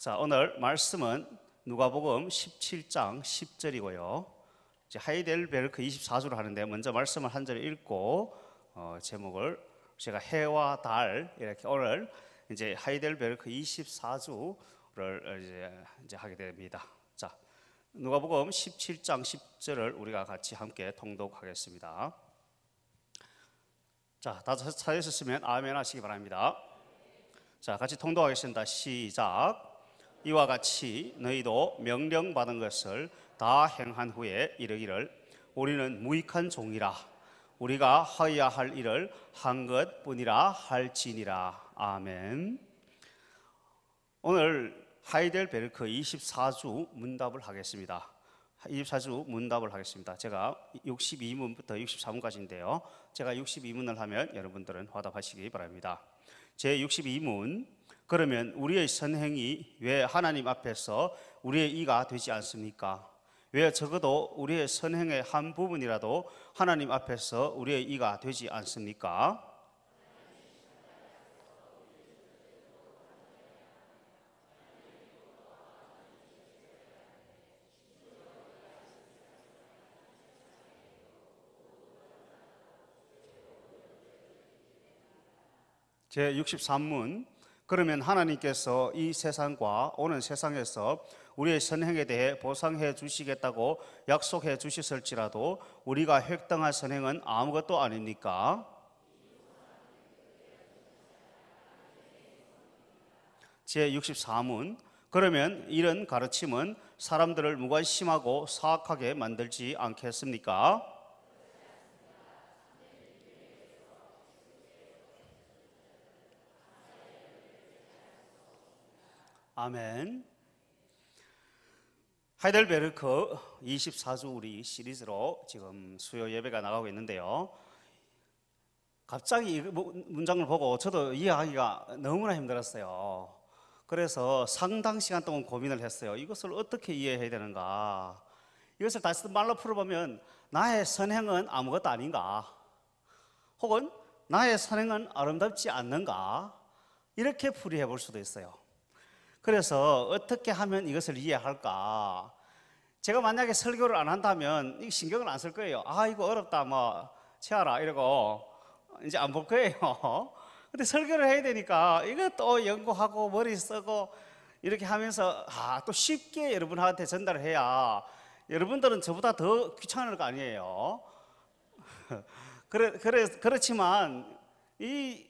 자, 오늘 말씀은 누가복음 17장 10절이고요. 이제 하이델베르크 24주를 하는데 먼저 말씀을 한 절 읽고 제목을 제가 해와 달 이렇게 오늘 이제 하이델베르크 24주를 이제 하게 됩니다. 자, 누가복음 17장 10절을 우리가 같이 함께 통독하겠습니다. 자, 다 찾으셨으면 아멘 하시기 바랍니다. 자, 같이 통독하겠습니다. 시작. 이와 같이 너희도 명령받은 것을 다 행한 후에 이르기를 우리는 무익한 종이라 우리가 하여야 할 일을 한 것뿐이라 할지니라. 아멘. 오늘 하이델베르크 24주 문답을 하겠습니다. 24주 문답을 하겠습니다. 제가 62문부터 63문까지인데요. 제가 62문을 하면 여러분들은 화답하시기 바랍니다. 제 62문. 그러면 우리의 선행이 왜 하나님 앞에서 우리의 의가 되지 않습니까? 왜 적어도 우리의 선행의 한 부분이라도 하나님 앞에서 우리의 의가 되지 않습니까? 제 63문. 그러면 하나님께서 이 세상과 오는 세상에서 우리의 선행에 대해 보상해 주시겠다고 약속해 주셨을지라도 우리가 획득한 선행은 아무것도 아닙니까? 제64문. 그러면 이런 가르침은 사람들을 무관심하고 사악하게 만들지 않겠습니까? 아멘. 하이델베르크 24주 우리 시리즈로 지금 수요 예배가 나가고 있는데요. 갑자기 이 문장을 보고 저도 이해하기가 너무나 힘들었어요. 그래서 상당 시간 동안 고민을 했어요. 이것을 어떻게 이해해야 되는가? 이것을 다시 말로 풀어보면 나의 선행은 아무것도 아닌가? 혹은 나의 선행은 아름답지 않는가? 이렇게 풀이해 볼 수도 있어요. 그래서 어떻게 하면 이것을 이해할까? 제가 만약에 설교를 안 한다면 이 신경을 안 쓸 거예요. 아, 이거 어렵다, 뭐 치아라 이러고 이제 안 볼 거예요. 근데 설교를 해야 되니까 이거 또 연구하고 머리 쓰고 이렇게 하면서 또 쉽게 여러분한테 전달을 해야 여러분들은 저보다 더 귀찮을 거 아니에요. 그렇지만 이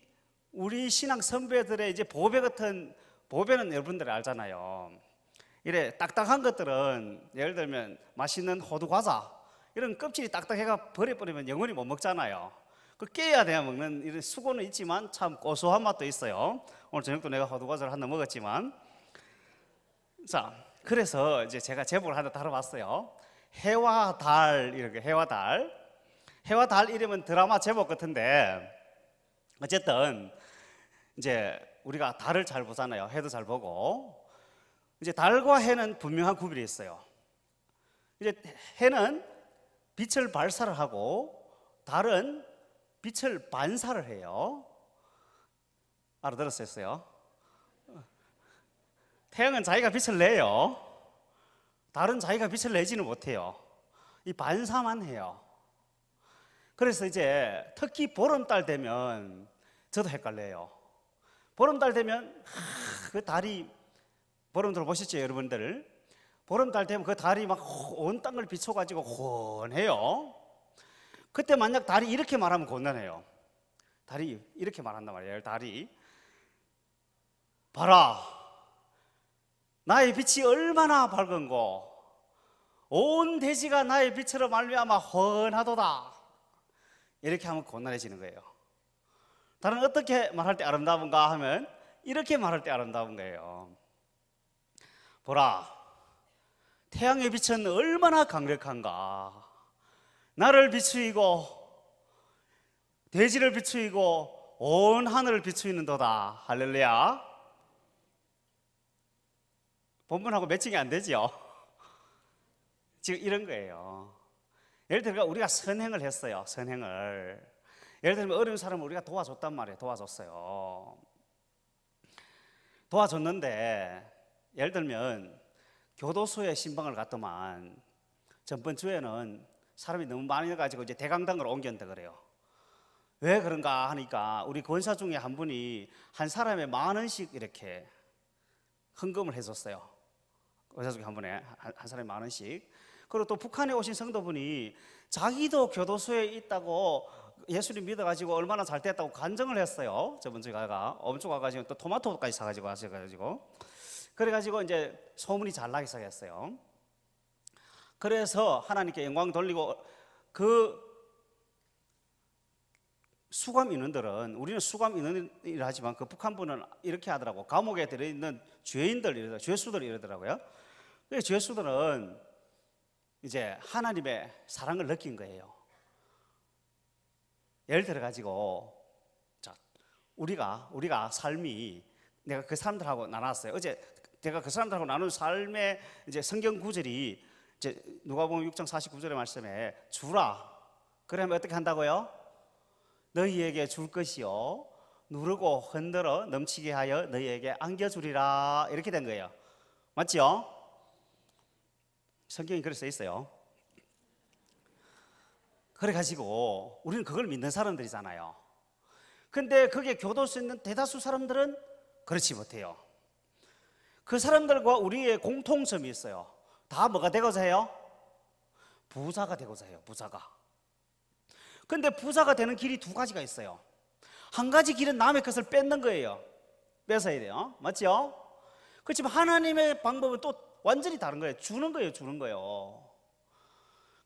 우리 신앙 선배들의 이제 보배는 여러분들이 알잖아요. 이래 딱딱한 것들은 예를 들면 맛있는 호두 과자 이런 껍질이 딱딱해가 버려버리면 영원히 못 먹잖아요. 그 깨야 돼야 먹는 이런 수고는 있지만 참 고소한 맛도 있어요. 오늘 저녁도 내가 호두 과자를 하나 먹었지만, 자, 그래서 이제 제가 제목을 하나 다뤄봤어요. 해와 달. 이렇게 해와 달. 해와 달 이러면 드라마 제목 같은데 어쨌든 이제 우리가 달을 잘 보잖아요. 해도 잘 보고. 이제 달과 해는 분명한 구별이 있어요. 이제 해는 빛을 발사를 하고 달은 빛을 반사를 해요. 알아들었어요? 태양은 자기가 빛을 내요. 달은 자기가 빛을 내지는 못해요. 이 반사만 해요. 그래서 이제 특히 보름달 되면 저도 헷갈려요. 보름달 되면 그 달이, 보름달 보셨죠 여러분들? 보름달 되면 그 달이 막 온 땅을 비춰가지고 훤해요. 그때 만약 달이 이렇게 말하면 곤란해요. 달이 이렇게 말한단 말이에요. 달이 봐라, 나의 빛이 얼마나 밝은고 온 대지가 나의 빛으로 말미암아 훤하도다. 이렇게 하면 곤란해지는 거예요. 달은 어떻게 말할 때 아름다운가 하면 이렇게 말할 때 아름다운 거예요. 보라, 태양의 빛은 얼마나 강력한가. 나를 비추이고 대지를 비추이고 온 하늘을 비추이는도다. 할렐루야. 본문하고 매칭이 안 되죠. 지금 이런 거예요. 예를 들어 우리가 선행을 했어요. 선행을. 예를 들면 어려운 사람을 우리가 도와줬단 말이에요. 도와줬어요. 도와줬는데 예를 들면 교도소에 신방을 갔더만 전번 주에는 사람이 너무 많아가지고 이제 대강당으로 옮겼다 그래요. 왜 그런가 하니까 우리 권사 중에 한 분이 한 사람에 10,000원씩 이렇게 헌금을 해줬어요. 권사 중에 한 분에 한 사람에 10,000원씩. 그리고 또 북한에 오신 성도분이 자기도 교도소에 있다고 예수님 믿어가지고 얼마나 잘 됐다고 간증을 했어요. 저번 주에 엄청 와가지고 또 토마토까지 사가지고 하셔가지고 그래가지고 이제 소문이 잘 나기 시작했어요. 그래서 하나님께 영광 돌리고 그 수감 인원들은 우리는 수감 인원이라 하지만 그 북한분은 이렇게 하더라고. 감옥에 들어있는 죄인들, 죄수들 이러더라고요. 그 죄수들은 이제 하나님의 사랑을 느낀 거예요. 예를 들어 가지고 자, 우리가 삶이 내가 그 사람들하고 나눴어요. 어제 제가 그 사람들하고 나눈 삶의 이제 성경 구절이 이제 누가복음 6장 49절의 말씀에 주라. 그러면 어떻게 한다고요? 너희에게 줄 것이요 누르고 흔들어 넘치게 하여 너희에게 안겨주리라. 이렇게 된 거예요. 맞죠? 성경이 그렇게 써 있어요. 그래가지고 우리는 그걸 믿는 사람들이잖아요. 근데 그게 교도소에 있는 대다수 사람들은 그렇지 못해요. 그 사람들과 우리의 공통점이 있어요. 다 뭐가 되고자 해요? 부자가 되고자 해요. 부자가. 근데 부자가 되는 길이 두 가지가 있어요. 한 가지 길은 남의 것을 뺏는 거예요. 뺏어야 돼요. 맞죠? 그렇지만 하나님의 방법은 또 완전히 다른 거예요. 주는 거예요. 주는 거예요.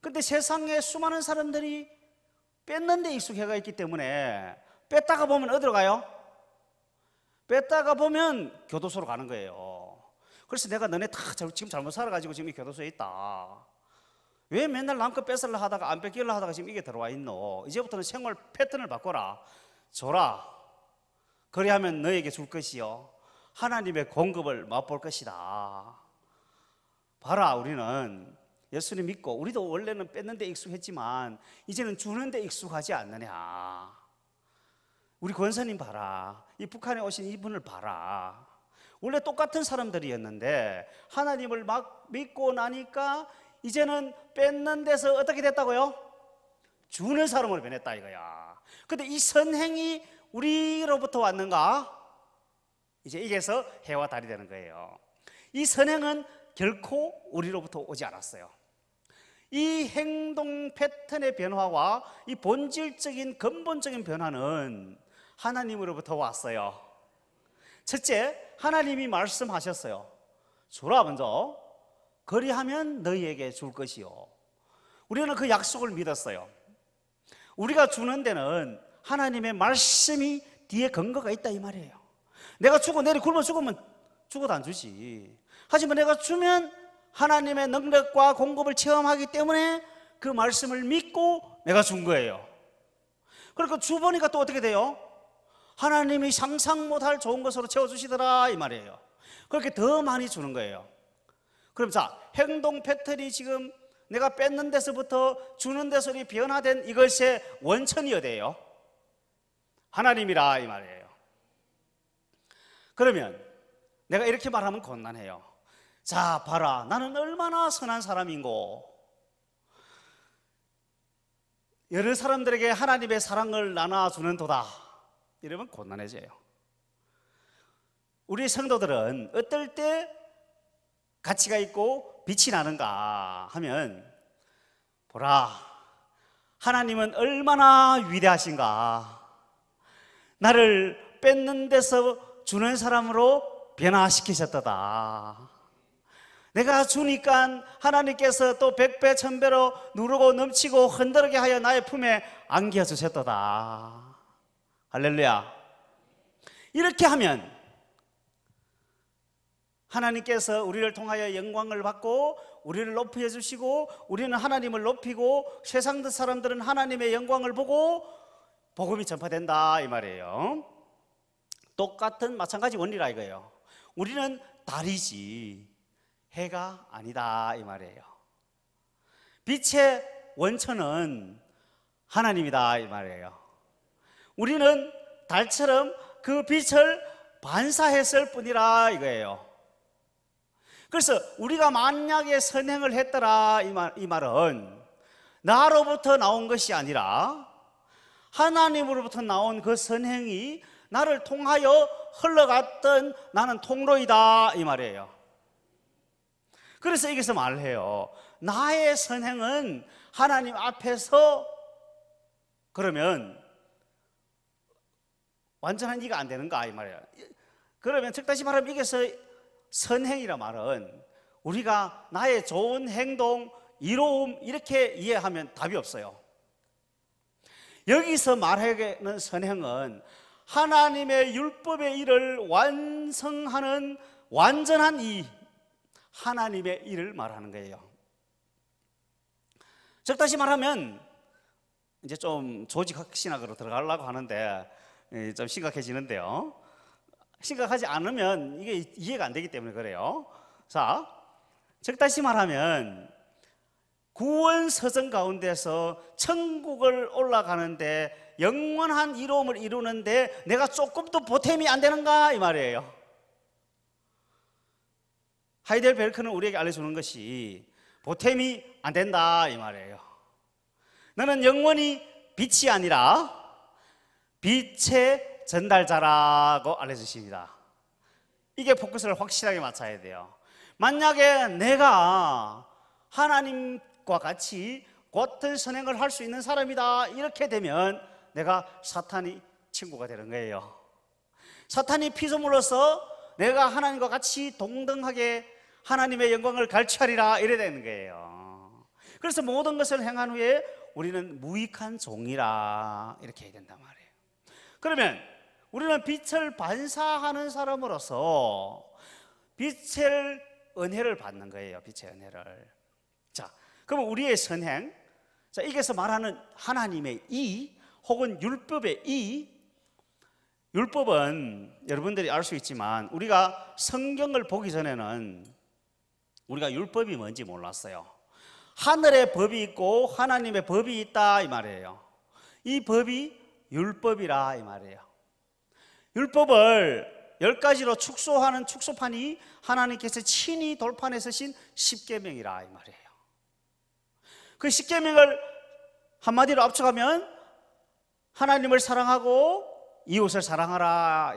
근데 세상에 수많은 사람들이 뺏는 데 익숙해가 있기 때문에 뺐다가 보면 어디로 가요? 뺐다가 보면 교도소로 가는 거예요. 그래서 내가 너네 다 지금 잘못 살아가지고 지금 이 교도소에 있다. 왜 맨날 남껏 뺏으려 하다가 안 뺏기려 하다가 지금 이게 들어와 있노? 이제부터는 생활 패턴을 바꿔라. 줘라. 그리하면 너에게 줄 것이요 하나님의 공급을 맛볼 것이다. 봐라, 우리는 예수님 믿고 우리도 원래는 뺏는 데 익숙했지만 이제는 주는 데 익숙하지 않느냐. 우리 권사님 봐라. 이 북한에 오신 이분을 봐라. 원래 똑같은 사람들이었는데 하나님을 막 믿고 나니까 이제는 뺏는 데서 어떻게 됐다고요? 주는 사람으로 변했다 이거야. 근데 이 선행이 우리로부터 왔는가? 이제 이게서 해와 달이 되는 거예요. 이 선행은 결코 우리로부터 오지 않았어요. 이 행동 패턴의 변화와 이 본질적인 근본적인 변화는 하나님으로부터 왔어요. 첫째, 하나님이 말씀하셨어요. 주라 먼저. 그리하면 너희에게 줄 것이요. 우리는 그 약속을 믿었어요. 우리가 주는 데는 하나님의 말씀이 뒤에 근거가 있다 이 말이에요. 내가 주고 내일 굶어 죽으면 죽어도 안 주지. 하지만 내가 주면 하나님의 능력과 공급을 체험하기 때문에 그 말씀을 믿고 내가 준 거예요. 그러니까 주보니까 또 어떻게 돼요? 하나님이 상상 못할 좋은 것으로 채워주시더라 이 말이에요. 그렇게 더 많이 주는 거예요. 그럼 자, 행동 패턴이 지금 내가 뺏는 데서부터 주는 데서 변화된 이것의 원천이 어디예요? 하나님이라 이 말이에요. 그러면 내가 이렇게 말하면 곤란해요. 자, 봐라, 나는 얼마나 선한 사람인고 여러 사람들에게 하나님의 사랑을 나눠주는 도다 이러면 곤란해져요. 우리 성도들은 어떨 때 가치가 있고 빛이 나는가 하면 보라, 하나님은 얼마나 위대하신가. 나를 뺏는 데서 주는 사람으로 변화시키셨다. 내가 주니까 하나님께서 또 100배 1000배로 누르고 넘치고 흔들게 하여 나의 품에 안겨주셨다. 할렐루야. 이렇게 하면 하나님께서 우리를 통하여 영광을 받고 우리를 높여 주시고 우리는 하나님을 높이고 세상 사람들은 하나님의 영광을 보고 복음이 전파된다 이 말이에요. 똑같은 마찬가지 원리라 이거예요. 우리는 달이지 해가 아니다 이 말이에요. 빛의 원천은 하나님이다 이 말이에요. 우리는 달처럼 그 빛을 반사했을 뿐이라 이거예요. 그래서 우리가 만약에 선행을 했더라 이 말은 나로부터 나온 것이 아니라 하나님으로부터 나온 그 선행이 나를 통하여 흘러갔던 나는 통로이다 이 말이에요. 그래서 여기서 말을 해요. 나의 선행은 하나님 앞에서 그러면 완전한 이가 안 되는가 이 말이에요. 그러면 즉 다시 말하면 여기서 선행이라 말은 우리가 나의 좋은 행동, 이로움 이렇게 이해하면 답이 없어요. 여기서 말하는 선행은 하나님의 율법의 일을 완성하는 완전한 이 하나님의 일을 말하는 거예요. 즉 다시 말하면 이제 좀 조직학신학으로 들어가려고 하는데 좀 심각해지는데요. 심각하지 않으면 이게 이해가 안 되기 때문에 그래요. 자, 즉 다시 말하면 구원 서정 가운데서 천국을 올라가는데 영원한 이로움을 이루는데 내가 조금도 보탬이 안 되는가 이 말이에요. 하이델베르크는 우리에게 알려주는 것이 보탬이 안 된다 이 말이에요. 너는 영원히 빛이 아니라 빛의 전달자라고 알려주십니다. 이게 포커스를 확실하게 맞춰야 돼요. 만약에 내가 하나님과 같이 같은 선행을 할 수 있는 사람이다 이렇게 되면 내가 사탄이 친구가 되는 거예요. 사탄이 피조물로서 내가 하나님과 같이 동등하게 하나님의 영광을 갈취하리라 이래 되는 거예요. 그래서 모든 것을 행한 후에 우리는 무익한 종이라 이렇게 해야 된단 말이에요. 그러면 우리는 빛을 반사하는 사람으로서 빛의 은혜를 받는 거예요. 빛의 은혜를. 자, 그러면 우리의 선행, 자, 여기서 말하는 하나님의 이 혹은 율법의 이, 율법은 여러분들이 알 수 있지만 우리가 성경을 보기 전에는 우리가 율법이 뭔지 몰랐어요. 하늘의 법이 있고 하나님의 법이 있다 이 말이에요. 이 법이 율법이라 이 말이에요. 율법을 10가지로 축소하는 축소판이 하나님께서 친히 돌판에 쓰신 십계명이라 이 말이에요. 그 십계명을 한마디로 압축하면 하나님을 사랑하고 이웃을 사랑하라.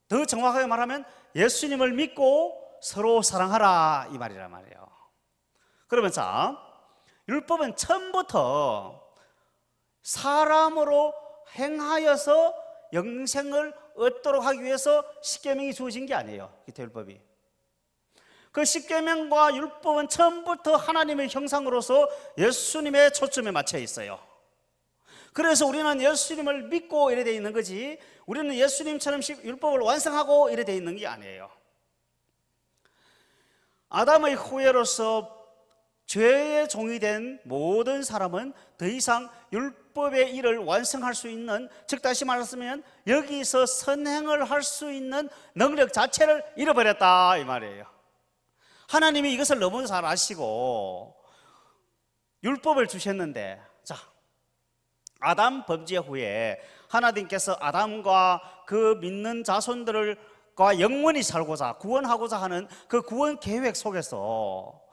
더 정확하게 말하면 예수님을 믿고 서로 사랑하라 이 말이란 말이에요. 그러면 자, 율법은 처음부터 사람으로 행하여서 영생을 얻도록 하기 위해서 십계명이 주어진 게 아니에요. 율법이. 그 십계명과 율법은 처음부터 하나님의 형상으로서 예수님의 초점에 맞춰 있어요. 그래서 우리는 예수님을 믿고 이래 돼 있는 거지 우리는 예수님처럼 율법을 완성하고 이래 돼 있는 게 아니에요. 아담의 후예로서 죄의 종이 된 모든 사람은 더 이상 율법의 일을 완성할 수 있는, 즉 다시 말하면 여기서 선행을 할 수 있는 능력 자체를 잃어버렸다 이 말이에요. 하나님이 이것을 너무 잘 아시고 율법을 주셨는데, 자, 아담 범죄 후에 하나님께서 아담과 그 믿는 자손들과 영원히 살고자 구원하고자 하는 그 구원 계획 속에서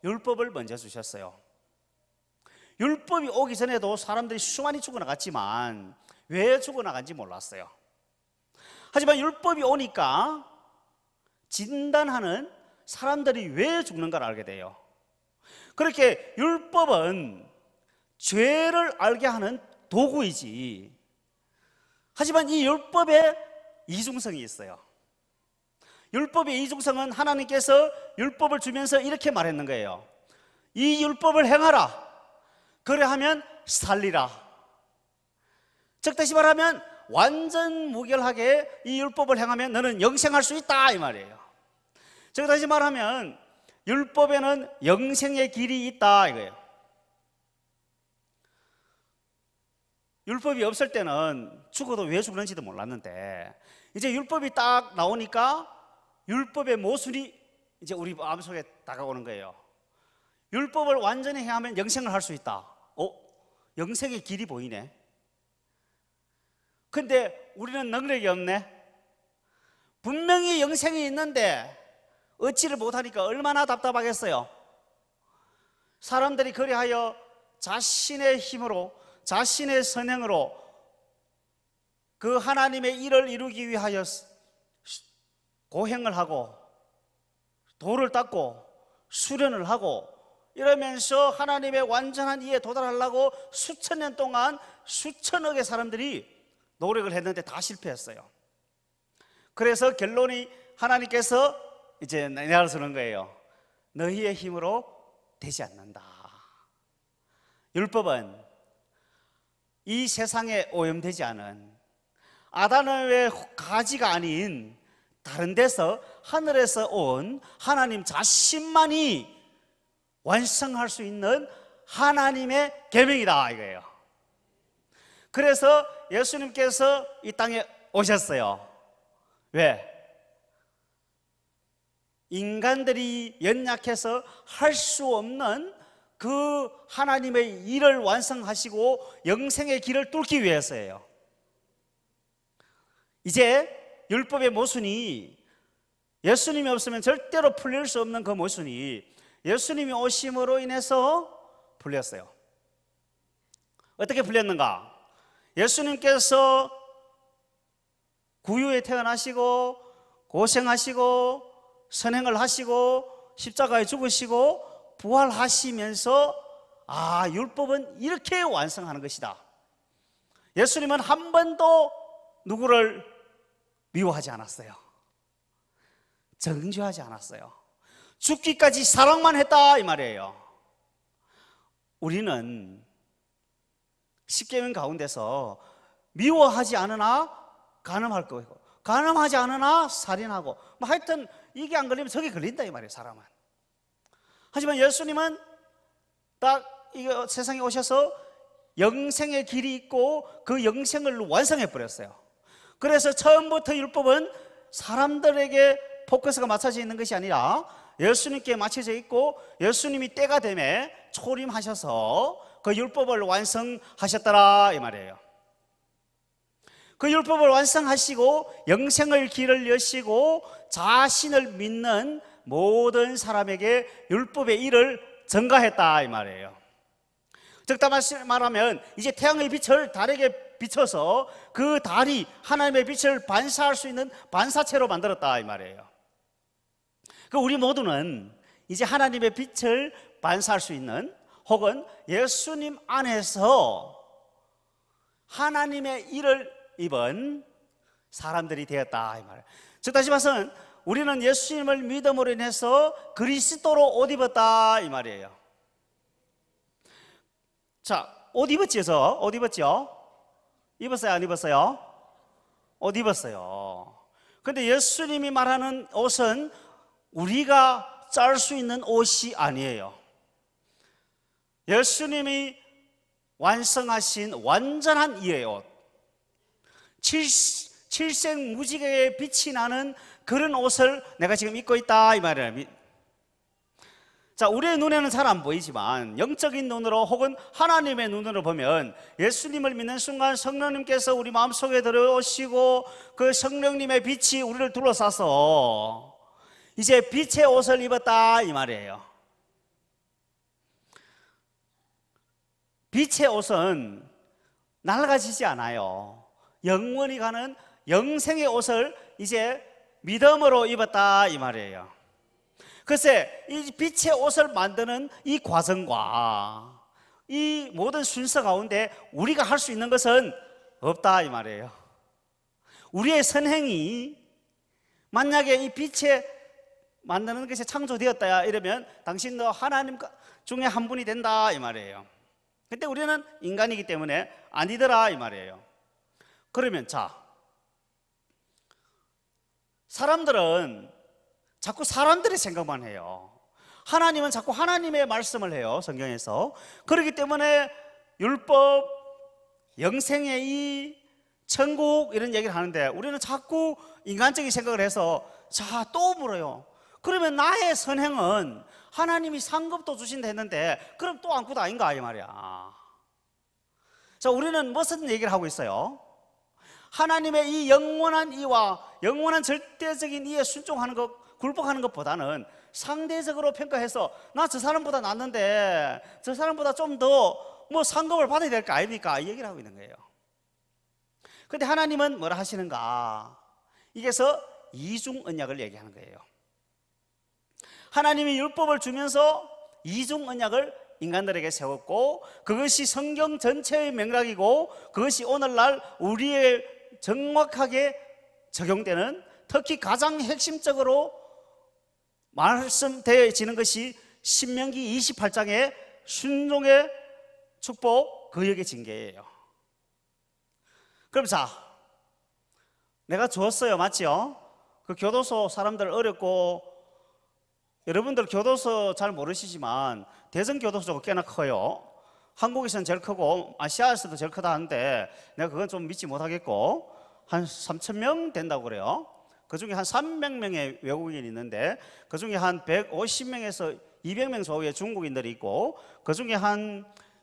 율법을 먼저 주셨어요. 율법이 오기 전에도 사람들이 수많이 죽어나갔지만 왜 죽어나간지 몰랐어요. 하지만 율법이 오니까 진단하는 사람들이 왜 죽는가를 알게 돼요. 그렇게 율법은 죄를 알게 하는 도구이지, 하지만 이 율법에 이중성이 있어요. 율법의 이중성은 하나님께서 율법을 주면서 이렇게 말했는 거예요. 이 율법을 행하라. 그래하면 살리라. 즉 다시 말하면 완전 무결하게 이 율법을 행하면 너는 영생할 수 있다 이 말이에요. 즉 다시 말하면 율법에는 영생의 길이 있다 이거예요. 율법이 없을 때는 죽어도 왜 죽는지도 몰랐는데 이제 율법이 딱 나오니까 율법의 모순이 이제 우리 마음속에 다가오는 거예요. 율법을 완전히 행하면 영생을 할 수 있다. 영생의 길이 보이네. 근데 우리는 능력이 없네. 분명히 분명히 영생이 있는데 얻지를 못하니까 얼마나 답답하겠어요. 사람들이 그리하여 자신의 힘으로, 자신의 선행으로 그 하나님의 일을 이루기 위하여 고행을 하고 돌을 닦고 수련을 하고 이러면서 하나님의 완전한 이에 도달하려고 수천 년 동안 수천억의 사람들이 노력을 했는데 다 실패했어요. 그래서 결론이 하나님께서 이제 내려서는 거예요. 너희의 힘으로 되지 않는다. 율법은 이 세상에 오염되지 않은 아담의 가지가 아닌 다른 데서 하늘에서 온 하나님 자신만이 완성할 수 있는 하나님의 계명이다 이거예요. 그래서 예수님께서 이 땅에 오셨어요. 왜? 인간들이 연약해서 할 수 없는 그 하나님의 일을 완성하시고 영생의 길을 뚫기 위해서예요. 이제 율법의 모순이 예수님이 없으면 절대로 풀릴 수 없는 그 모순이 예수님이 오심으로 인해서 풀렸어요. 어떻게 풀렸는가? 예수님께서 구유에 태어나시고 고생하시고 선행을 하시고 십자가에 죽으시고 부활하시면서 율법은 이렇게 완성하는 것이다. 예수님은 한 번도 누구를 미워하지 않았어요. 정죄하지 않았어요. 죽기까지 사랑만 했다 이 말이에요. 우리는 십계명 가운데서 미워하지 않으나 간음할 거고 간음하지 않으나 살인하고 하여튼 이게 안 걸리면 저게 걸린다 이 말이에요. 사람은. 하지만 예수님은 딱 이거 세상에 오셔서 영생의 길이 있고 그 영생을 완성해 버렸어요. 그래서 처음부터 율법은 사람들에게 포커스가 맞춰져 있는 것이 아니라 예수님께 맞춰져 있고 예수님이 때가 되매 초림하셔서 그 율법을 완성하셨더라 이 말이에요. 그 율법을 완성하시고 영생의 길을 여시고 자신을 믿는 모든 사람에게 율법의 일을 전가했다 이 말이에요. 즉 다시 말하면 이제 태양의 빛을 달에게 비춰서 그 달이 하나님의 빛을 반사할 수 있는 반사체로 만들었다 이 말이에요. 그 우리 모두는 이제 하나님의 빛을 반사할 수 있는 혹은 예수님 안에서 하나님의 일을 입은 사람들이 되었다 이 말이에요. 즉 다시 말해서 우리는 예수님을 믿음으로 인해서 그리스도로 옷 입었다 이 말이에요. 자, 옷 입었지? 옷 입었죠? 입었어요? 안 입었어요? 옷 입었어요. 근데 예수님이 말하는 옷은 우리가 짤 수 있는 옷이 아니에요. 예수님이 완성하신 완전한 이의 옷, 칠색 무지개의 빛이 나는 그런 옷을 내가 지금 입고 있다 이 말이에요. 자, 우리의 눈에는 잘 안 보이지만 영적인 눈으로 혹은 하나님의 눈으로 보면 예수님을 믿는 순간 성령님께서 우리 마음속에 들어오시고 그 성령님의 빛이 우리를 둘러싸서 이제 빛의 옷을 입었다 이 말이에요. 빛의 옷은 낡아지지 않아요. 영원히 가는 영생의 옷을 이제 믿음으로 입었다 이 말이에요. 글쎄 이 빛의 옷을 만드는 이 과정과 이 모든 순서 가운데 우리가 할 수 있는 것은 없다 이 말이에요. 우리의 선행이 만약에 이 빛에 만드는 것이 창조되었다 이러면 당신도 하나님 중에 한 분이 된다 이 말이에요. 근데 우리는 인간이기 때문에 아니더라 이 말이에요. 그러면 자, 사람들은 자꾸 사람들의 생각만 해요. 하나님은 자꾸 하나님의 말씀을 해요. 성경에서. 그렇기 때문에 율법, 영생의 이 천국 이런 얘기를 하는데 우리는 자꾸 인간적인 생각을 해서 자, 또 물어요. 그러면 나의 선행은 하나님이 상급도 주신다 했는데 그럼 또 아무것도 아닌가 이 말이야. 자, 우리는 무슨 얘기를 하고 있어요? 하나님의 이 영원한 이와 영원한 절대적인 이에 순종하는 것, 굴복하는 것보다는 상대적으로 평가해서 나 저 사람보다 낫는데 저 사람보다 좀 더 뭐 상급을 받아야 될 거 아닙니까? 이 얘기를 하고 있는 거예요. 근데 하나님은 뭐라 하시는가? 이게서 이중 언약을 얘기하는 거예요. 하나님이 율법을 주면서 이중 언약을 인간들에게 세웠고, 그것이 성경 전체의 맥락이고, 그것이 오늘날 우리의 정확하게 적용되는, 특히 가장 핵심적으로 말씀되어지는 것이 신명기 28장의 순종의 축복, 거역의 징계예요. 그럼 자, 내가 주었어요, 맞죠? 그 교도소 사람들 어렵고, 여러분들 교도소 잘 모르시지만 대전 교도소가 꽤나 커요. 한국에서는 제일 크고 아시아에서도 제일 크다 하는데 내가 그건 좀 믿지 못하겠고, 한 3,000명 된다고 그래요. 그 중에 한 300명의 외국인이 있는데 그 중에 한 150명에서 200명 좌우의 중국인들이 있고, 그 중에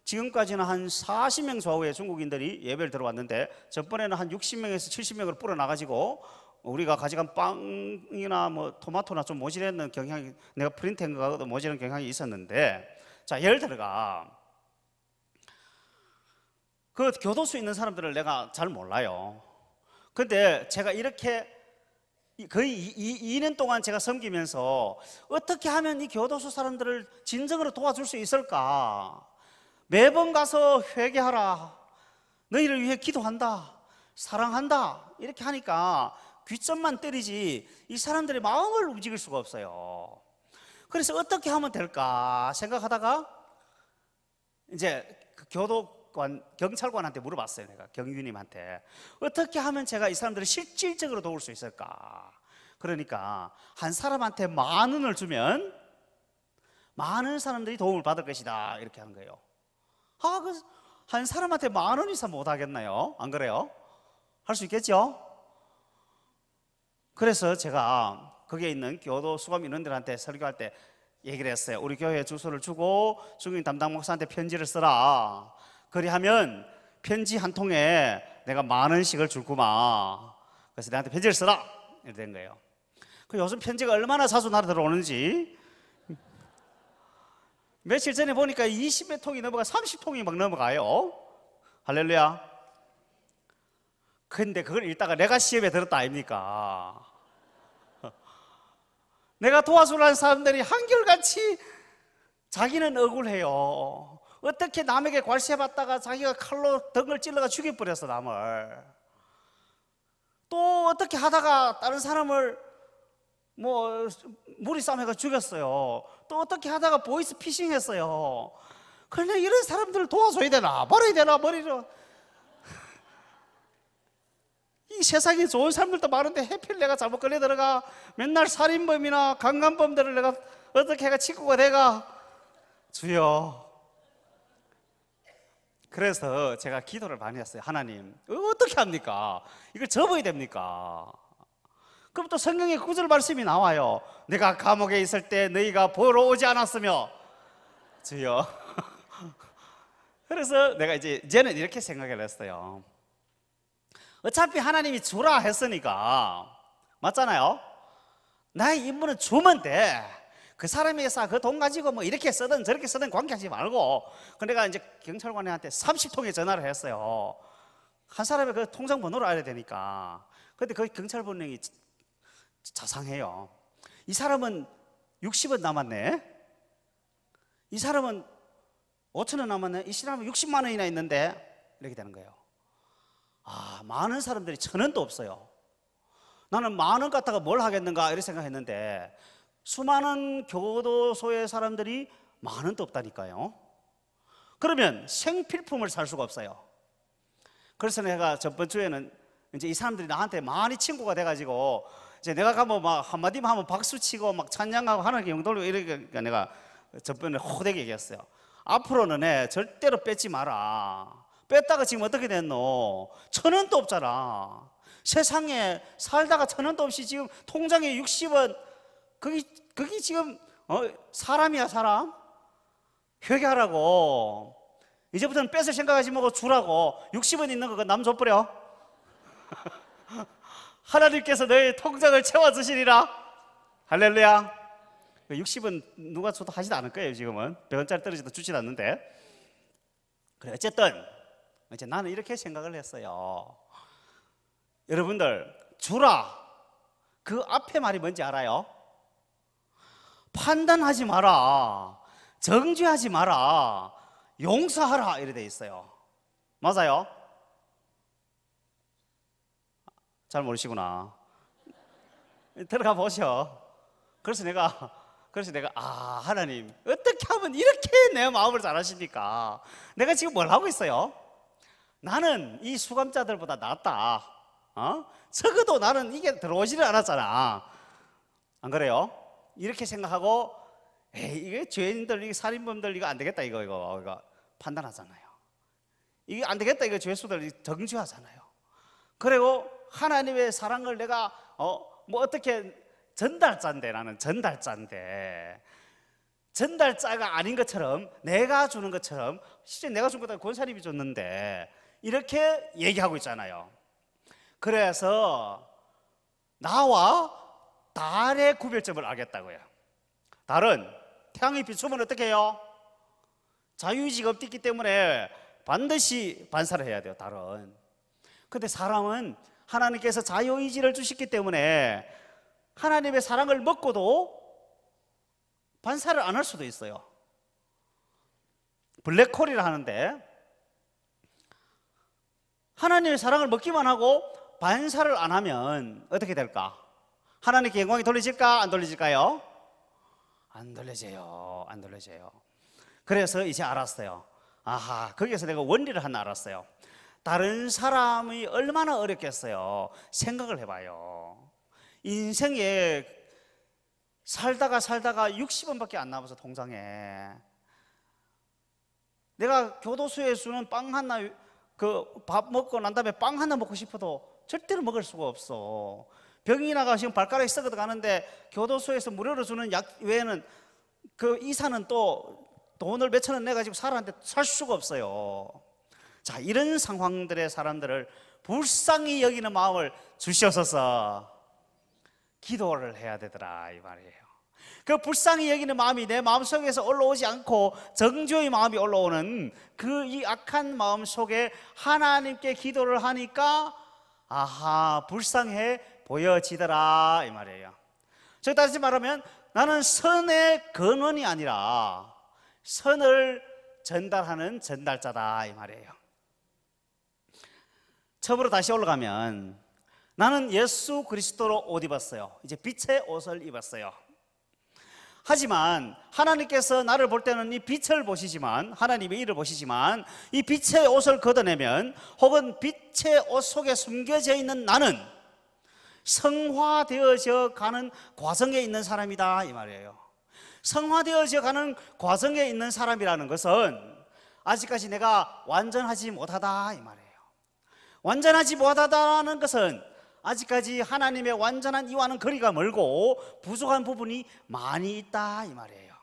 지금까지는 한 40명 좌우의 중국인들이 예배를 들어왔는데, 전번에는 한 60명에서 70명으로 불어나가지고 우리가 가져간 빵이나 뭐 토마토나 좀 모자라는 경향이, 내가 프린트한 거하고도 모자란 경향이 있었는데, 자, 예를 들어가 그 교도소에 있는 사람들을 내가 잘 몰라요. 근데 제가 이렇게 거의 2년 동안 제가 섬기면서 어떻게 하면 이 교도소 사람들을 진정으로 도와줄 수 있을까? 매번 가서 회개하라, 너희를 위해 기도한다, 사랑한다, 이렇게 하니까 귀점만 때리지 이 사람들의 마음을 움직일 수가 없어요. 그래서 어떻게 하면 될까 생각하다가 이제 그 교도관, 경찰관한테 물어봤어요. 내가 경위님한테 어떻게 하면 제가 이 사람들을 실질적으로 도울 수 있을까? 그러니까 한 사람한테 10,000원을 주면 많은 사람들이 도움을 받을 것이다, 이렇게 한 거예요. 한 사람한테 10,000원 이상 못 하겠나요? 안 그래요? 할 수 있겠죠? 그래서 제가 거기에 있는 교도 수감 인원들한테 설교할 때 얘기를 했어요. 우리 교회 주소를 주고 중인 담당 목사한테 편지를 써라. 그리하면 편지 한 통에 내가 10,000원씩을 줄구마. 그래서 내한테 편지를 써라, 이렇게 된 거예요. 요즘 편지가 얼마나 자주 나를 들어오는지, 며칠 전에 보니까 20여 통이 넘어가 30통이 막 넘어가요. 할렐루야. 근데 그걸 읽다가 내가 시험에 들었다 아닙니까? 내가 도와주려는 사람들이 한결같이 자기는 억울해요. 어떻게 남에게 괄세받다가 자기가 칼로 등을 찔러가 죽여버렸어, 남을. 또 어떻게 하다가 다른 사람을 뭐 무리싸움 해가 죽였어요. 또 어떻게 하다가 보이스 피싱 했어요. 그런데 이런 사람들을 도와줘야 되나 버려야 되나 버리려. 이 세상에 좋은 사람들도 많은데 해필 내가 잘못 걸려 들어가 맨날 살인범이나 강간범들을 내가 어떻게 해가 친구가 돼가. 주여. 그래서 제가 기도를 많이 했어요. 하나님, 어떻게 합니까? 이걸 접어야 됩니까? 그럼 또 성경에 구절 말씀이 나와요. 내가 감옥에 있을 때 너희가 보러 오지 않았으며. 주여. 그래서 내가 이제는 이렇게 생각을 했어요. 어차피 하나님이 주라 했으니까, 맞잖아요? 나의 임무는 주면 돼. 그 사람에게서 그 돈 가지고 뭐 이렇게 쓰든 저렇게 쓰든 관계하지 말고. 내가 이제 경찰관한테 30통의 전화를 했어요. 한 사람의 그 통장 번호를 알아야 되니까. 근데 그 경찰분이 자상해요. 이 사람은 60원 남았네, 이 사람은 5,000원 남았네, 이 사람은 60만 원이나 있는데, 이렇게 되는 거예요. 많은 사람들이 1,000원도 없어요. 나는 10,000원 갖다가 뭘 하겠는가 이렇게 생각했는데, 수많은 교도소의 사람들이 10,000원도 없다니까요. 그러면 생필품을 살 수가 없어요. 그래서 내가 저번 주에는 이제 이 사람들이 나한테 많이 친구가 돼가지고, 이제 내가 가면 막 한마디만 하면 박수 치고 막 찬양하고 하나님께 영 돌리고 이러니까 내가 저번에 호되게 얘기했어요. 앞으로는 절대로 뺏지 마라. 뺐다가 지금 어떻게 됐노? 1,000원도 없잖아. 세상에 살다가 1,000원도 없이 지금 통장에 60원, 거기 지금 사람이야, 사람? 회개하라고. 이제부터는 뺏을 생각하지 말고 주라고. 60원 있는 거 남 줘버려. 하나님께서 너의 통장을 채워주시리라. 할렐루야. 60은 누가 줘도 하지도 않을 거예요. 지금은 100원짜리 떨어져도 주진 않는데. 그래, 어쨌든 이제 나는 이렇게 생각을 했어요. 여러분들, 주라, 그 앞에 말이 뭔지 알아요? 판단하지 마라, 정죄하지 마라, 용서하라, 이래 돼 있어요. 맞아요? 잘 모르시구나. 들어가 보셔. 그래서 내가 하나님, 어떻게 하면 이렇게 내 마음을 잘 아십니까? 내가 지금 뭘 하고 있어요? 나는 이 수감자들보다 낫다. 적어도 나는 이게 들어오지를 않았잖아. 안 그래요? 이렇게 생각하고, 이게 죄인들, 이게 살인범들, 이거 안 되겠다, 이거 판단하잖아요. 이게 안 되겠다, 이거 죄수들 정죄하잖아요. 그리고 하나님의 사랑을 내가 뭐 어떻게, 전달자인데, 나는 전달자인데, 전달자가 아닌 것처럼, 내가 주는 것처럼, 실제 내가 준 것보다 권사님이 줬는데, 이렇게 얘기하고 있잖아요. 그래서 나와 달의 구별점을 알겠다고요. 달은 태양이 비추면 어떻게 해요? 자유의지가 없기 때문에 반드시 반사를 해야 돼요, 달은. 근데 사람은 하나님께서 자유의지를 주셨기 때문에 하나님의 사랑을 먹고도 반사를 안 할 수도 있어요. 블랙홀이라 하는데, 하나님의 사랑을 먹기만 하고 반사를 안 하면 어떻게 될까? 하나님께 영광이 돌려질까? 안 돌려질까요? 안 돌려져요. 안 돌려져요. 그래서 이제 알았어요. 아하, 거기에서 내가 원리를 하나 알았어요. 다른 사람이 얼마나 어렵겠어요. 생각을 해봐요. 인생에 살다가 60원밖에 안 남아서 통장에, 내가 교도소에 주는 빵 하나, 그 밥 먹고 난 다음에 빵 하나 먹고 싶어도 절대로 먹을 수가 없어. 병이 나가 지금 발가락이 썩어도 가는데 교도소에서 무료로 주는 약 외에는 그 의사는 또 돈을 몇천 원 내가지고 사람한테 살 수가 없어요. 자, 이런 상황들의 사람들을 불쌍히 여기는 마음을 주시옵소서. 기도를 해야 되더라, 이 말이에요. 그 불쌍히 여기는 마음이 내 마음속에서 올라오지 않고 정죄의 마음이 올라오는 그 이 악한 마음 속에 하나님께 기도를 하니까, 아하, 불쌍해 보여지더라, 이 말이에요. 즉 다시 말하면 나는 선의 근원이 아니라 선을 전달하는 전달자다, 이 말이에요. 처음으로 다시 올라가면, 나는 예수 그리스도로 옷 입었어요. 이제 빛의 옷을 입었어요. 하지만 하나님께서 나를 볼 때는 이 빛을 보시지만, 하나님의 일을 보시지만, 이 빛의 옷을 걷어내면, 혹은 빛의 옷 속에 숨겨져 있는 나는 성화되어져 가는 과정에 있는 사람이다, 이 말이에요. 성화되어져 가는 과정에 있는 사람이라는 것은 아직까지 내가 완전하지 못하다, 이 말이에요. 완전하지 못하다는 것은 아직까지 하나님의 완전한 이와는 거리가 멀고 부족한 부분이 많이 있다, 이 말이에요.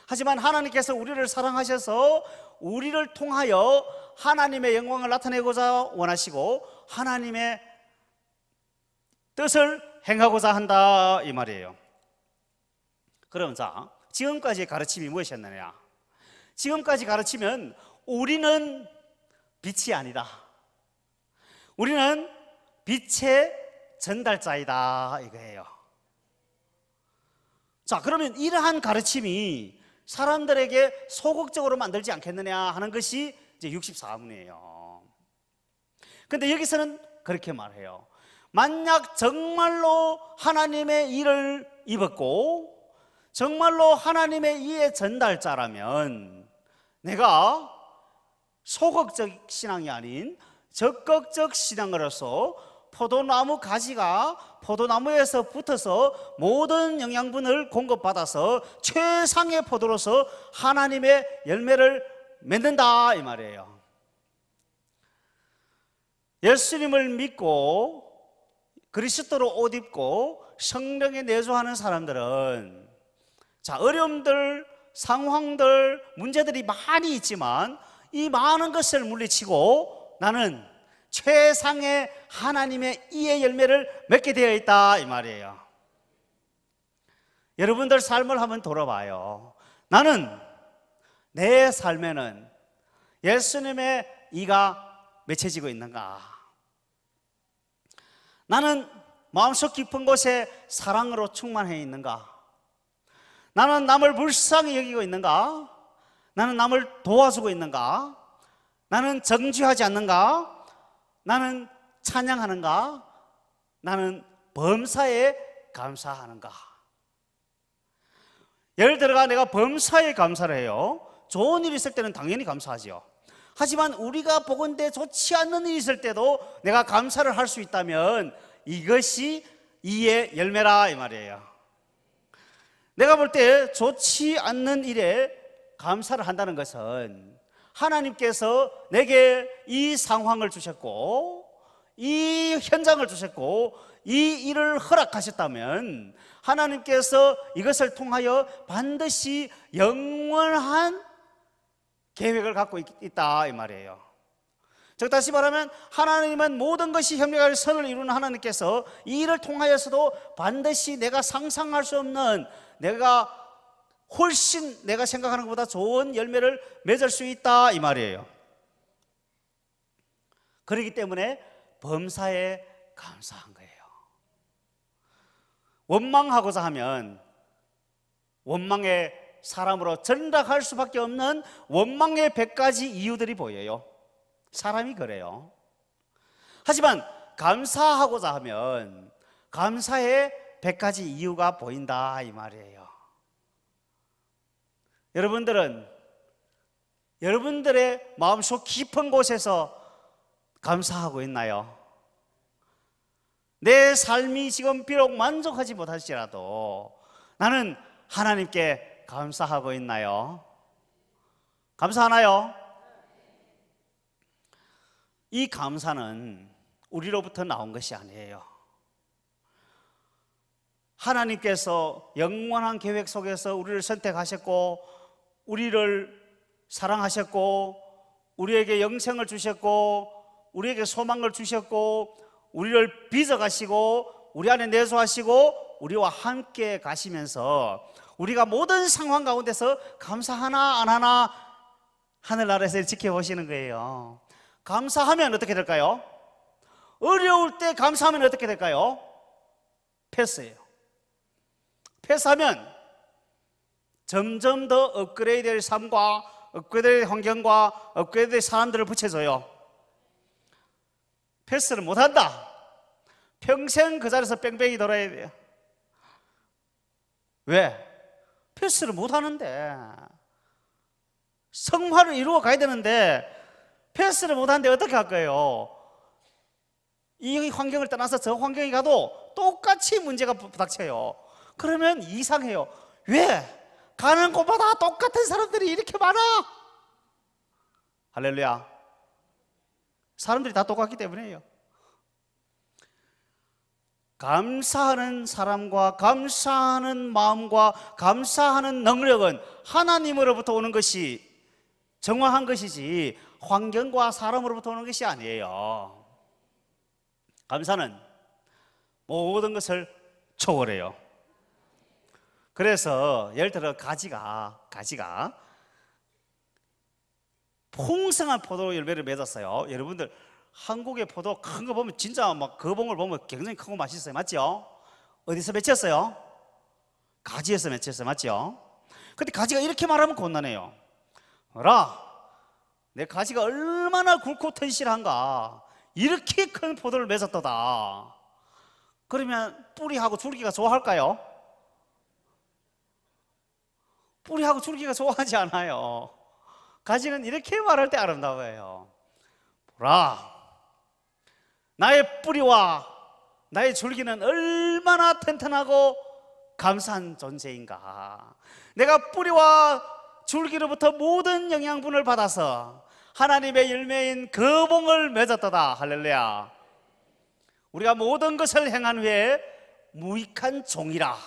하지만 하나님께서 우리를 사랑하셔서 우리를 통하여 하나님의 영광을 나타내고자 원하시고 하나님의 뜻을 행하고자 한다, 이 말이에요. 그럼 자, 지금까지의 가르침이 무엇이었느냐? 지금까지 가르치면 우리는 빛이 아니다, 우리는 빛의 전달자이다, 이거예요. 자, 그러면 이러한 가르침이 사람들에게 소극적으로 만들지 않겠느냐 하는 것이 이제 64문이에요. 근데 여기서는 그렇게 말해요. 만약 정말로 하나님의 일을 입었고 정말로 하나님의 이의 전달자라면, 내가 소극적 신앙이 아닌 적극적 신앙으로서 포도나무 가지가 포도나무에서 붙어서 모든 영양분을 공급받아서 최상의 포도로서 하나님의 열매를 맺는다, 이 말이에요. 예수님을 믿고 그리스도로 옷 입고 성령에 내주하는 사람들은, 자, 어려움들, 상황들, 문제들이 많이 있지만 이 많은 것을 물리치고 나는 최상의 하나님의 이의 열매를 맺게 되어 있다 이 말이에요. 여러분들 삶을 한번 돌아봐요. 나는 내 삶에는 예수님의 이가 맺혀지고 있는가? 나는 마음속 깊은 곳에 사랑으로 충만해 있는가? 나는 남을 불쌍히 여기고 있는가? 나는 남을 도와주고 있는가? 나는 정죄하지 않는가? 나는 찬양하는가? 나는 범사에 감사하는가? 예를 들어가 내가 범사에 감사를 해요. 좋은 일이 있을 때는 당연히 감사하죠. 하지만 우리가 보건대 좋지 않는 일이 있을 때도 내가 감사를 할 수 있다면 이것이 이의 열매라 이 말이에요. 내가 볼 때 좋지 않는 일에 감사를 한다는 것은 하나님께서 내게 이 상황을 주셨고 이 현장을 주셨고 이 일을 허락하셨다면 하나님께서 이것을 통하여 반드시 영원한 계획을 갖고 있다 이 말이에요. 즉 다시 말하면 하나님은 모든 것이 협력할 선을 이루는 하나님께서 이 일을 통하여서도 반드시 내가 상상할 수 없는, 내가 훨씬 내가 생각하는 것보다 좋은 열매를 맺을 수 있다 이 말이에요. 그렇기 때문에 범사에 감사한 거예요. 원망하고자 하면 원망의 사람으로 전락할 수밖에 없는 원망의 100가지 이유들이 보여요. 사람이 그래요. 하지만 감사하고자 하면 감사의 100가지 이유가 보인다 이 말이에요. 여러분들은 여러분들의 마음속 깊은 곳에서 감사하고 있나요? 내 삶이 지금 비록 만족하지 못할지라도 나는 하나님께 감사하고 있나요? 감사하나요? 이 감사는 우리로부터 나온 것이 아니에요. 하나님께서 영원한 계획 속에서 우리를 선택하셨고 우리를 사랑하셨고 우리에게 영생을 주셨고 우리에게 소망을 주셨고 우리를 빚어가시고 우리 안에 내소하시고 우리와 함께 가시면서 우리가 모든 상황 가운데서 감사하나 안 하나 하늘나라에서 지켜보시는 거예요. 감사하면 어떻게 될까요? 어려울 때 감사하면 어떻게 될까요? 패스예요. 패스하면 점점 더 업그레이드될 삶과 업그레이드될 환경과 업그레이드될 사람들을 붙여줘요. 패스를 못한다. 평생 그 자리에서 뺑뺑이 돌아야 돼요. 왜? 패스를 못하는데, 성화를 이루어 가야 되는데 패스를 못하는데 어떻게 할 거예요? 이 환경을 떠나서 저 환경에 가도 똑같이 문제가 부닥쳐요. 그러면 이상해요. 왜? 가는 곳마다 똑같은 사람들이 이렇게 많아? 할렐루야. 사람들이 다 똑같기 때문에요. 감사하는 사람과 감사하는 마음과 감사하는 능력은 하나님으로부터 오는 것이 정확한 것이지 환경과 사람으로부터 오는 것이 아니에요. 감사는 모든 것을 초월해요. 그래서 예를 들어 가지가 풍성한 포도 열매를 맺었어요. 여러분들 한국의 포도 큰 거 보면 진짜 막 거봉을 보면 굉장히 크고 맛있어요. 맞죠? 어디서 맺혔어요? 가지에서 맺혔어요. 맞죠? 근데 가지가 이렇게 말하면 곤란해요. 내 가지가 얼마나 굵고 튼실한가. 이렇게 큰 포도를 맺었다다. 그러면 뿌리하고 줄기가 좋아할까요? 뿌리하고 줄기가 좋아하지 않아요. 가지는 이렇게 말할 때 아름다워요. 보라, 나의 뿌리와 나의 줄기는 얼마나 튼튼하고 감사한 존재인가. 내가 뿌리와 줄기로부터 모든 영양분을 받아서 하나님의 열매인 거봉을 맺었다다. 할렐루야. 우리가 모든 것을 행한 후에 무익한 종이라.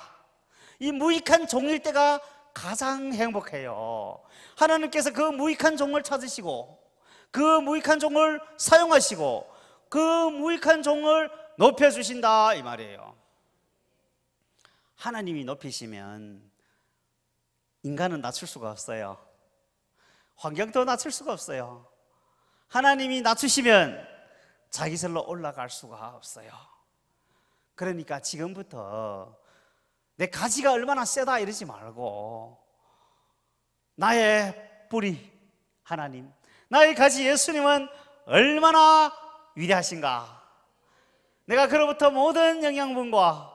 이 무익한 종일 때가 가장 행복해요. 하나님께서 그 무익한 종을 찾으시고 그 무익한 종을 사용하시고 그 무익한 종을 높여주신다 이 말이에요. 하나님이 높이시면 인간은 낮출 수가 없어요. 환경도 낮출 수가 없어요. 하나님이 낮추시면 자기절로 올라갈 수가 없어요. 그러니까 지금부터 내 가지가 얼마나 세다 이러지 말고 나의 뿌리 하나님, 나의 가지 예수님은 얼마나 위대하신가. 내가 그로부터 모든 영양분과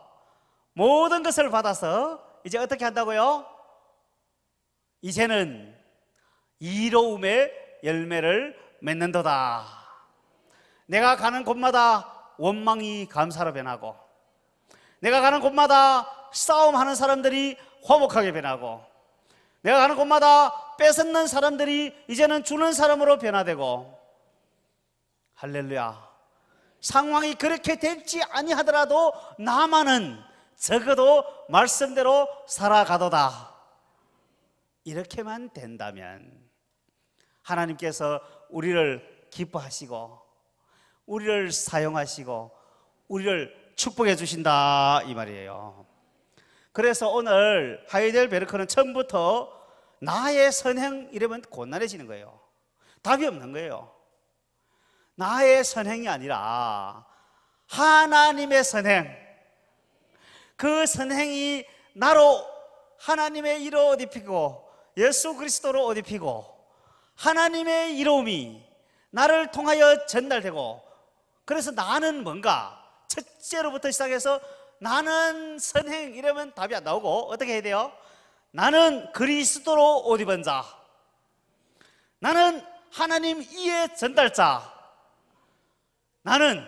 모든 것을 받아서 이제 어떻게 한다고요? 이제는 이로움의 열매를 맺는도다. 내가 가는 곳마다 원망이 감사로 변하고, 내가 가는 곳마다 싸움하는 사람들이 화목하게 변하고, 내가 가는 곳마다 뺏는 사람들이 이제는 주는 사람으로 변화되고, 할렐루야. 상황이 그렇게 될지 아니하더라도 나만은 적어도 말씀대로 살아가도다. 이렇게만 된다면 하나님께서 우리를 기뻐하시고 우리를 사용하시고 우리를 축복해 주신다 이 말이에요. 그래서 오늘 하이델베르크는 처음부터 나의 선행 이러면 곤란해지는 거예요. 답이 없는 거예요. 나의 선행이 아니라 하나님의 선행, 그 선행이 나로 하나님의 이로 옷 입히고 예수 그리스도로 옷 입히고 하나님의 이로움이 나를 통하여 전달되고, 그래서 나는 뭔가 첫째로부터 시작해서 나는 선행 이러면 답이 안 나오고 어떻게 해야 돼요? 나는 그리스도로 옷 입은 자, 나는 하나님 이의 전달자, 나는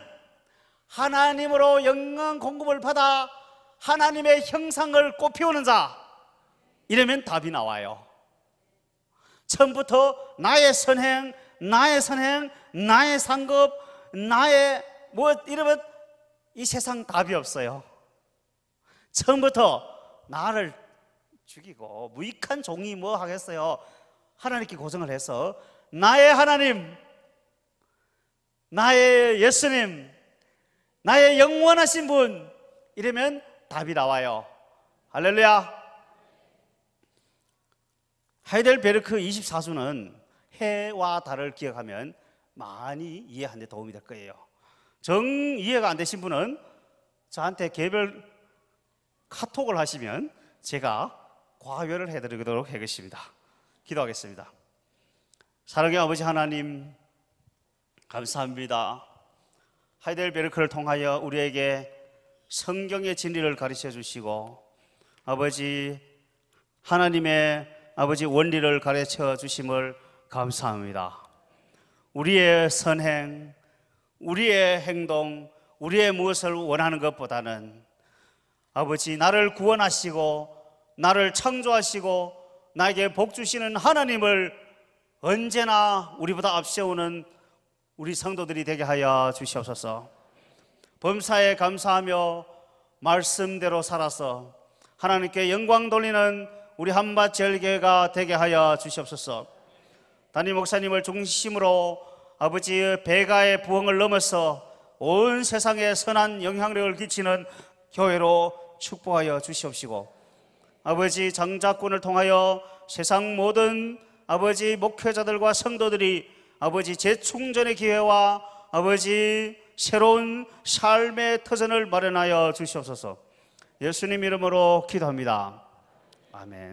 하나님으로 영광 공급을 받아 하나님의 형상을 꽃피우는 자, 이러면 답이 나와요. 처음부터 나의 선행, 나의 선행, 나의 상급, 나의 뭐 이러면 이 세상 답이 없어요. 처음부터 나를 죽이고 무익한 종이 뭐 하겠어요? 하나님께 고정을 해서 나의 하나님, 나의 예수님, 나의 영원하신 분, 이러면 답이 나와요. 할렐루야. 하이델베르크 24수는 해와 달을 기억하면 많이 이해하는 데 도움이 될 거예요. 정 이해가 안 되신 분은 저한테 개별 카톡을 하시면 제가 과외를 해드리도록 하겠습니다. 기도하겠습니다. 사랑의 아버지 하나님, 감사합니다. 하이델베르크를 통하여 우리에게 성경의 진리를 가르쳐 주시고 아버지 하나님의 아버지 원리를 가르쳐 주심을 감사합니다. 우리의 선행, 우리의 행동, 우리의 무엇을 원하는 것보다는 아버지 나를 구원하시고 나를 창조하시고 나에게 복 주시는 하나님을 언제나 우리보다 앞세우는 우리 성도들이 되게 하여 주시옵소서. 범사에 감사하며 말씀대로 살아서 하나님께 영광 돌리는 우리 한밭절개가 되게 하여 주시옵소서. 담임 목사님을 중심으로 아버지의 배가의 부흥을 넘어서 온 세상에 선한 영향력을 끼치는 교회로 축복하여 주시옵시고, 아버지 장자권을 통하여 세상 모든 아버지 목회자들과 성도들이 아버지 재충전의 기회와 아버지 새로운 삶의 터전을 마련하여 주시옵소서. 예수님 이름으로 기도합니다. 아멘.